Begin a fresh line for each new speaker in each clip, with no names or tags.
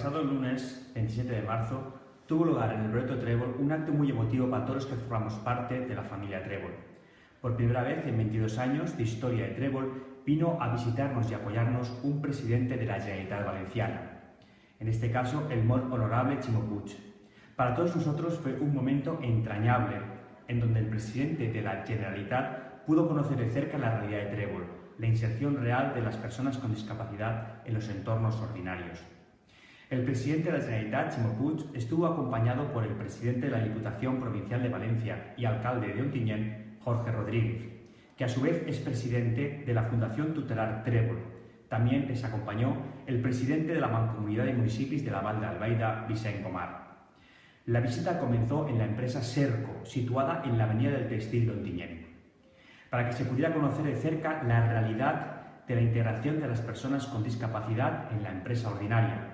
pasado lunes 27 de marzo tuvo lugar en el Proyecto Trébol un acto muy emotivo para todos los que formamos parte de la familia Trébol. Por primera vez en 22 años de historia de Trébol vino a visitarnos y apoyarnos un presidente de la Generalitat Valenciana, en este caso el molt honorable Ximo Puig. Para todos nosotros fue un momento entrañable en donde el presidente de la Generalitat pudo conocer de cerca la realidad de Trébol, la inserción real de las personas con discapacidad en los entornos ordinarios. El presidente de la Generalitat, Ximo Puig, estuvo acompañado por el presidente de la Diputación Provincial de Valencia y alcalde de Ontinyent, Jorge Rodríguez, que a su vez es presidente de la Fundación Tutelar Trébol. También les acompañó el presidente de la Mancomunidad de Municipios de la Val d'Albaida, Vicent Gomar. La visita comenzó en la empresa Serco, situada en la Avenida del Textil de Ontinyent, para que se pudiera conocer de cerca la realidad de la integración de las personas con discapacidad en la empresa ordinaria.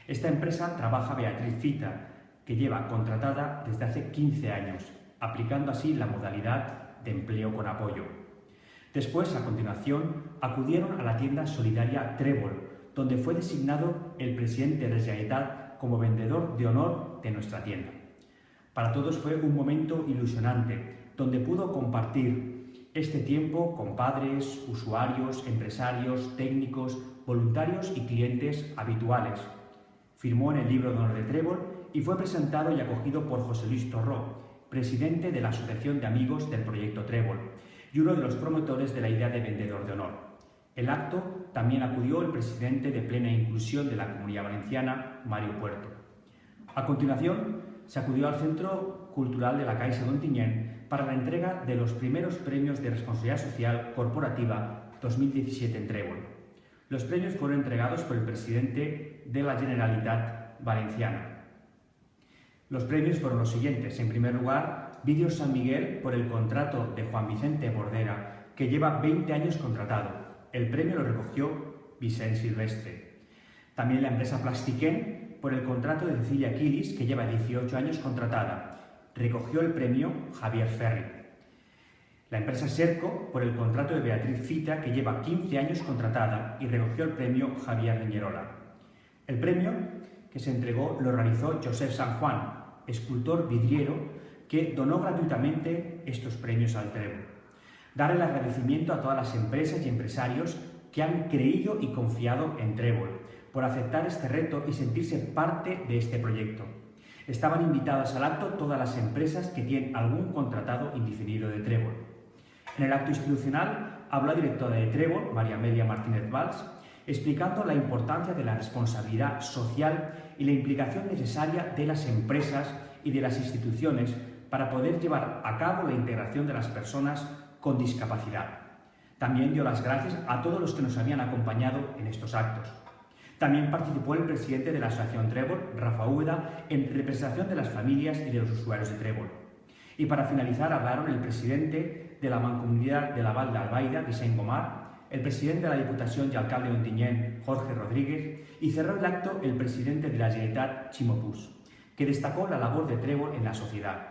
Esta empresa trabaja Beatriz Fita, que lleva contratada desde hace 15 años, aplicando así la modalidad de empleo con apoyo. Después, a continuación, acudieron a la tienda solidaria Trébol, donde fue designado el presidente de la Generalitat como vendedor de honor de nuestra tienda. Para todos fue un momento ilusionante, donde pudo compartir este tiempo con padres, usuarios, empresarios, técnicos, voluntarios y clientes habituales. Firmó en el libro de honor de Trébol y fue presentado y acogido por José Luis Torró, presidente de la Asociación de Amigos del Proyecto Trébol y uno de los promotores de la idea de vendedor de honor. El acto también acudió el presidente de Plena Inclusión de la Comunidad Valenciana, Mario Puerto. A continuación, se acudió al Centro Cultural de la Caixa de Ontinyent para la entrega de los primeros premios de responsabilidad social corporativa 2017 en Trébol. Los premios fueron entregados por el presidente de la Generalitat Valenciana. Los premios fueron los siguientes. En primer lugar, Vídeos San Miguel por el contrato de Juan Vicente Bordera, que lleva 20 años contratado. El premio lo recogió Vicent Silvestre. También la empresa Plastiquén por el contrato de Cecilia Quilis, que lleva 18 años contratada. Recogió el premio Javier Ferri. La empresa Serco por el contrato de Beatriz Fita, que lleva 15 años contratada, y recogió el premio Javier Riñerola. El premio que se entregó lo realizó Josep San Juan, escultor vidriero, que donó gratuitamente estos premios al Trébol. Dar el agradecimiento a todas las empresas y empresarios que han creído y confiado en Trébol, por aceptar este reto y sentirse parte de este proyecto. Estaban invitadas al acto todas las empresas que tienen algún contratado indefinido de Trébol. En el acto institucional habló la directora de Trébol, María Amelia Martínez Valls, explicando la importancia de la responsabilidad social y la implicación necesaria de las empresas y de las instituciones para poder llevar a cabo la integración de las personas con discapacidad. También dio las gracias a todos los que nos habían acompañado en estos actos. También participó el presidente de la Asociación Trébol, Rafa Úbeda, en representación de las familias y de los usuarios de Trébol. Y para finalizar hablaron el presidente de la Mancomunidad de la Val d'Albaida, Vicent Gomar, el presidente de la Diputación y alcalde de Ontinyent, Jorge Rodríguez, y cerró el acto el presidente de la Generalitat, Ximo Puig, que destacó la labor de Trébol en la sociedad.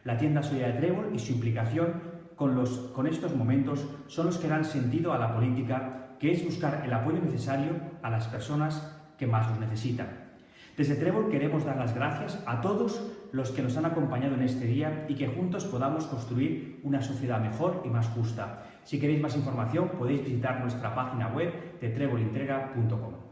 La tienda solidaria de Trébol y su implicación con estos momentos son los que dan sentido a la política, que es buscar el apoyo necesario a las personas que más los necesitan. Desde Trébol queremos dar las gracias a todos los que nos han acompañado en este día y que juntos podamos construir una sociedad mejor y más justa. Si queréis más información podéis visitar nuestra página web de trebolintegra.com.